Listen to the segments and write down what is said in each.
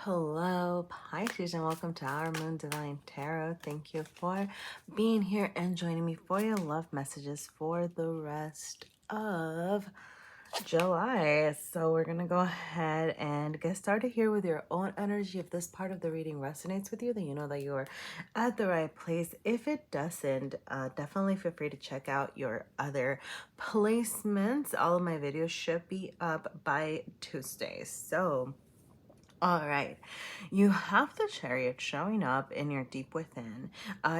Hello, Pisces, and welcome to our Moon Divine Tarot. Thank you for being here and joining me for your love messages for the rest of July. So we're going to go ahead and get started here with your own energy. If this part of the reading resonates with you, then you know that you are at the right place. If it doesn't, definitely feel free to check out your other placements. All of my videos should be up by Tuesday. So all right, you have the Chariot showing up in your deep within.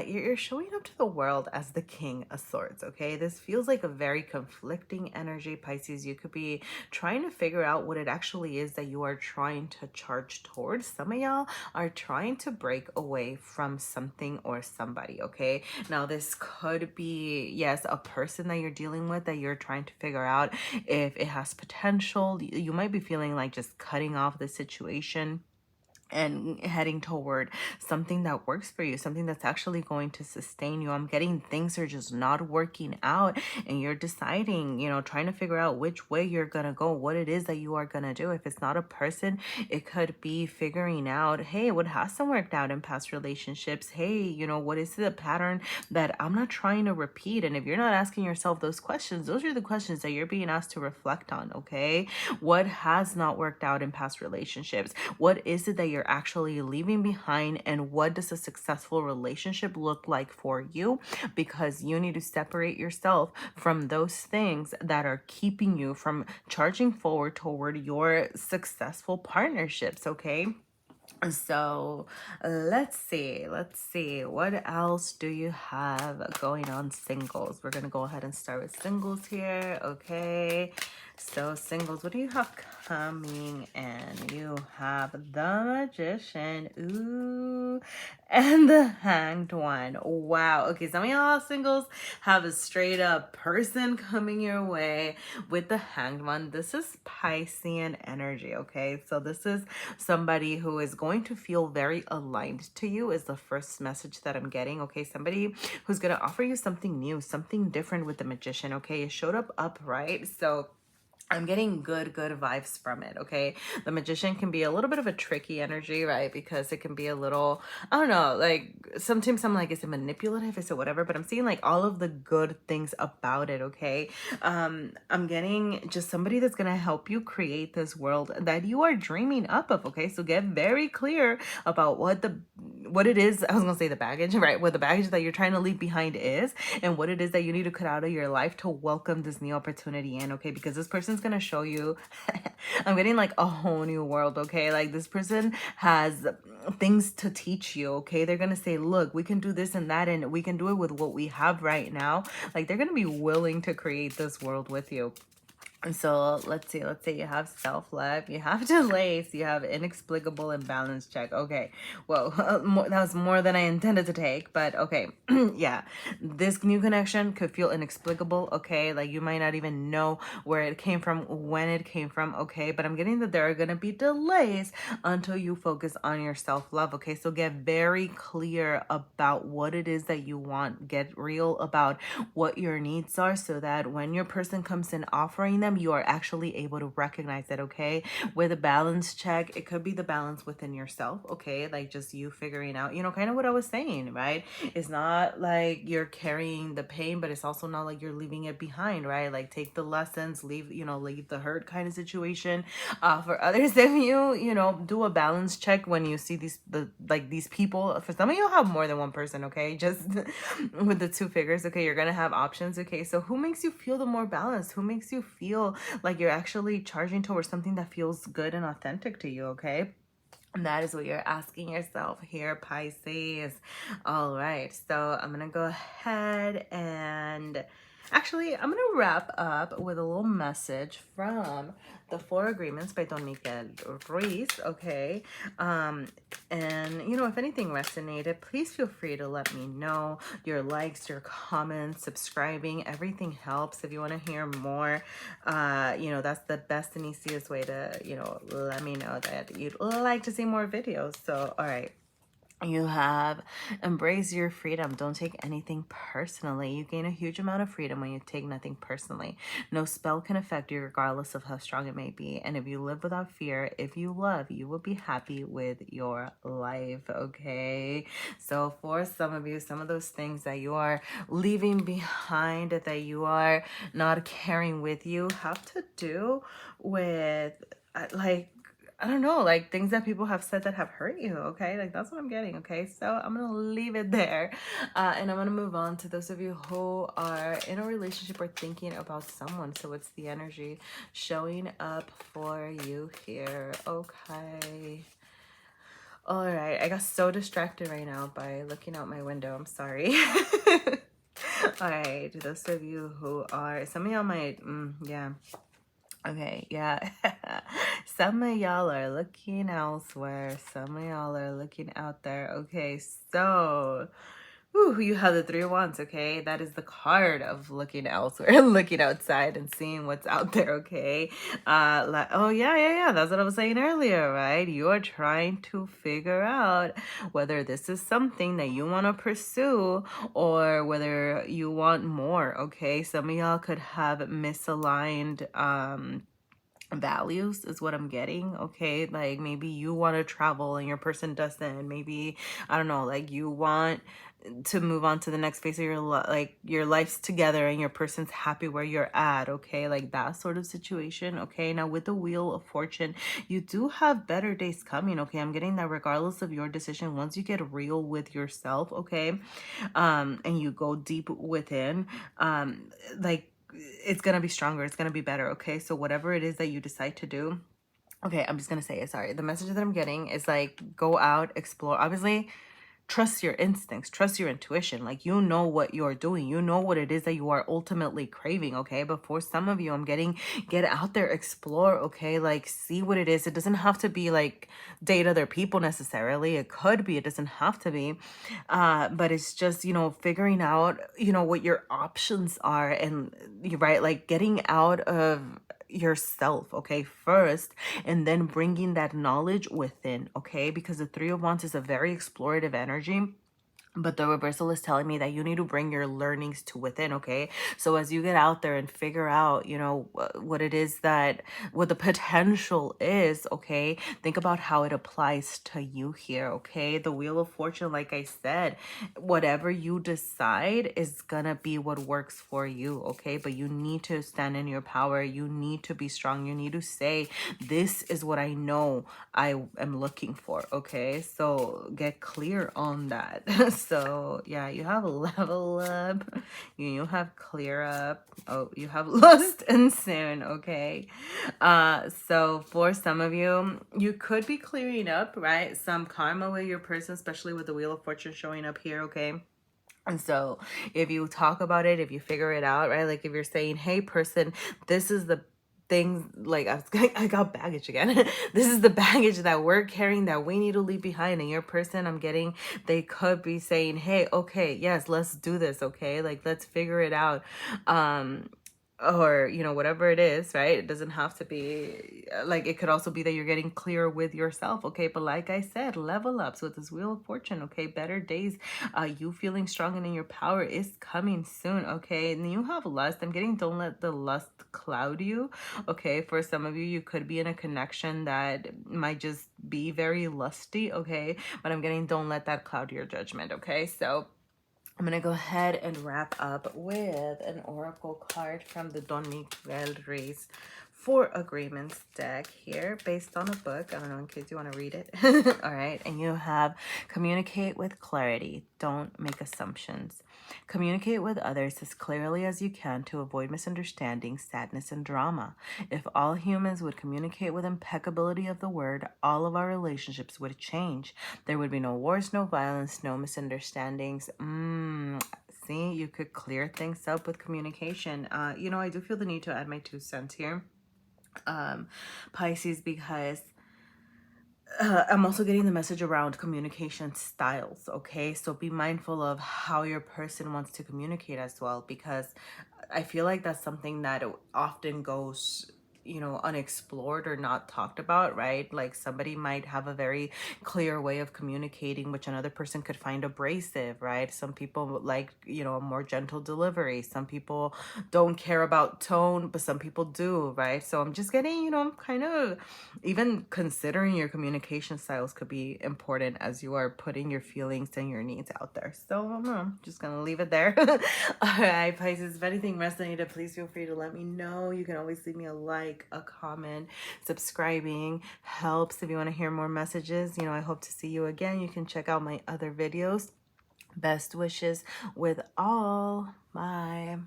You're showing up to the world as the King of Swords, okay? This feels like a very conflicting energy, Pisces. You could be trying to figure out what it actually is that you are trying to charge towards. Some of y'all are trying to break away from something or somebody, okay? Now, this could be, yes, a person that you're dealing with that you're trying to figure out if it has potential. You might be feeling like just cutting off the situation and heading toward something that works for you, something that's actually going to sustain you. I'm getting things are just not working out and you're deciding, trying to figure out which way you're going to go, what it is that you are going to do. If it's not a person, it could be figuring out, hey, what hasn't worked out in past relationships? Hey, what is the pattern that I'm not trying to repeat? And if you're not asking yourself those questions, those are the questions that you're being asked to reflect on, okay? What has not worked out in past relationships? What is it that you're actually leaving behind, and what does a successful relationship look like for you? Because you need to separate yourself from those things that are keeping you from charging forward toward your successful partnerships, okay? So let's see what else do you have going on singles. We're gonna go ahead and start with singles here. Okay, so singles, what do you have coming in? You have the Magician, ooh, and the Hanged One. Wow. Okay, some of y'all singles have a straight up person coming your way with the Hanged One. This is Piscean energy, okay? So this is somebody who is going to feel very aligned to you, is the first message that I'm getting, okay? Somebody who's going to offer you something new, something different with the Magician, okay? It showed up upright, so I'm getting good vibes from it, okay? The Magician can be a little bit of a tricky energy, right? Because it can be a little, I don't know, like sometimes I'm like, is it manipulative? Is it whatever? But I'm seeing like all of the good things about it, okay? I'm getting just somebody that's gonna help you create this world that you are dreaming up of, okay? So get very clear about what it is. I was gonna say the baggage, right? What the baggage that you're trying to leave behind is, and what it is that you need to cut out of your life to welcome this new opportunity in, okay? Because this person's gonna show you I'm getting like a whole new world, okay? Like this person has things to teach you, okay? They're gonna say, look, we can do this and that, and we can do it with what we have right now. Like they're gonna be willing to create this world with you. And so let's say you have self-love, you have delays, you have inexplicable imbalance check. Okay, whoa, that was more than I intended to take, but okay. Yeah, this new connection could feel inexplicable, okay? Like you might not even know where it came from, when it came from, okay? But I'm getting that there are gonna be delays until you focus on your self-love, okay? So get very clear about what it is that you want. Get real about what your needs are, so that when your person comes in offering them, you are actually able to recognize it, okay? With a balance check, it could be the balance within yourself, okay? Like just you figuring out, kind of what I was saying, right? It's not like you're carrying the pain, but it's also not like you're leaving it behind, right? Like take the lessons, leave the hurt kind of situation. For others of you, do a balance check when you see these people. For some of you have more than one person, okay? Just with the two figures, okay? You're gonna have options, okay? So who makes you feel the more balanced? Who makes you feel like you're actually charging towards something that feels good and authentic to you, okay? And that is what you're asking yourself here, Pisces. All right, so I'm gonna go ahead and actually I'm gonna wrap up with a little message from the Four Agreements by Don Miguel Ruiz, okay? And if anything resonated, please feel free to let me know. Your likes, your comments, subscribing, everything helps. If you want to hear more, that's the best and easiest way to let me know that you'd like to see more videos. So all right, You have embrace your freedom. Don't take anything personally. You gain a huge amount of freedom when you take nothing personally. No spell can affect you regardless of how strong it may be. And if you live without fear, if you love, you will be happy with your life. Okay. So for some of you, some of those things that you are leaving behind, that you are not carrying with you, have to do with like, I don't know, like things that people have said that have hurt you, okay? Like that's what I'm getting, okay? So I'm gonna leave it there. And I'm gonna move on to those of you who are in a relationship or thinking about someone. So it's the energy showing up for you here, okay? All right, I got so distracted right now by looking out my window. I'm sorry. All right, those of you who are, some of y'all might, yeah. Okay, yeah. Some of y'all are looking elsewhere. Some of y'all are looking out there. Okay, so you have the Three of Wands, okay? That is the card of looking elsewhere, looking outside and seeing what's out there, okay? Like, oh yeah. That's what I was saying earlier, right? You are trying to figure out whether this is something that you want to pursue or whether you want more, okay? Some of y'all could have misaligned values is what I'm getting, okay? Like maybe you want to travel and your person doesn't. Maybe, I don't know, like you want to move on to the next phase of your like your life's together and your person's happy where you're at, okay? Like that sort of situation, okay? Now with the Wheel of Fortune, you do have better days coming, okay? I'm getting that regardless of your decision, once you get real with yourself, okay, and you go deep within, like it's gonna be stronger, it's gonna be better, okay? So whatever it is that you decide to do, okay, I'm just gonna say it, sorry, the message that I'm getting is like go out, explore. Obviously, trust your instincts, trust your intuition. Like, you know what you're doing, you know what it is that you are ultimately craving, okay? But for some of you, I'm getting, get out there, explore, okay? Like, see what it is. It doesn't have to be like date other people necessarily. It could be, it doesn't have to be. But it's just, you know, figuring out, you know, what your options are, and you're right, like getting out of yourself, okay, first, and then bringing that knowledge within, okay? Because the Three of Wands is a very explorative energy, but the reversal is telling me that you need to bring your learnings to within, okay? So as you get out there and figure out, you know, what it is that, what the potential is, okay? Think about how it applies to you here, okay? The Wheel of Fortune, like I said, whatever you decide is gonna be what works for you, okay? But you need to stand in your power. You need to be strong. You need to say, this is what I know I am looking for, okay? So get clear on that. So yeah, you have level up, you have clear up, oh, you have lust and soon, okay? So for some of you, you could be clearing up, right, some karma with your person, especially with the Wheel of Fortune showing up here, okay? And so if you talk about it, if you figure it out, right, like if you're saying, hey person, this is the things, like I got baggage again. This is the baggage that we're carrying that we need to leave behind. And your person, I'm getting, they could be saying, hey, okay, yes, let's do this, okay? Like, let's figure it out. Or, you know, whatever it is, right? It doesn't have to be, like, it could also be that you're getting clear with yourself, okay? But like I said, level ups with this Wheel of Fortune, okay? Better days, you feeling strong and in your power is coming soon, okay? And you have lust. I'm getting, don't let the lust cloud you, okay? For some of you, you could be in a connection that might just be very lusty, okay? But I'm getting, don't let that cloud your judgment, okay? So I'm going to go ahead and wrap up with an oracle card from the Don Miguel Ruiz Four Agreements deck here, based on a book. I don't know, in case you want to read it. All right. And you have communicate with clarity. Don't make assumptions. Communicate with others as clearly as you can to avoid misunderstanding, sadness, and drama. If all humans would communicate with impeccability of the word, all of our relationships would change. There would be no wars, no violence, no misunderstandings. See, you could clear things up with communication. You know, I do feel the need to add my 2 cents here, Pisces, because I'm also getting the message around communication styles, okay? So be mindful of how your person wants to communicate as well, because I feel like that's something that often goes you know, unexplored or not talked about, right? Like somebody might have a very clear way of communicating, which another person could find abrasive, right? Some people like, you know, a more gentle delivery. Some people don't care about tone, but some people do, right? So I'm just getting, you know, kind of even considering your communication styles could be important as you are putting your feelings and your needs out there. So I'm just gonna leave it there. All right, Pisces, if anything resonated, please feel free to let me know. You can always leave me a like, a comment. Subscribing helps. If you want to hear more messages, you know, I hope to see you again. You can check out my other videos. Best wishes with all. Bye.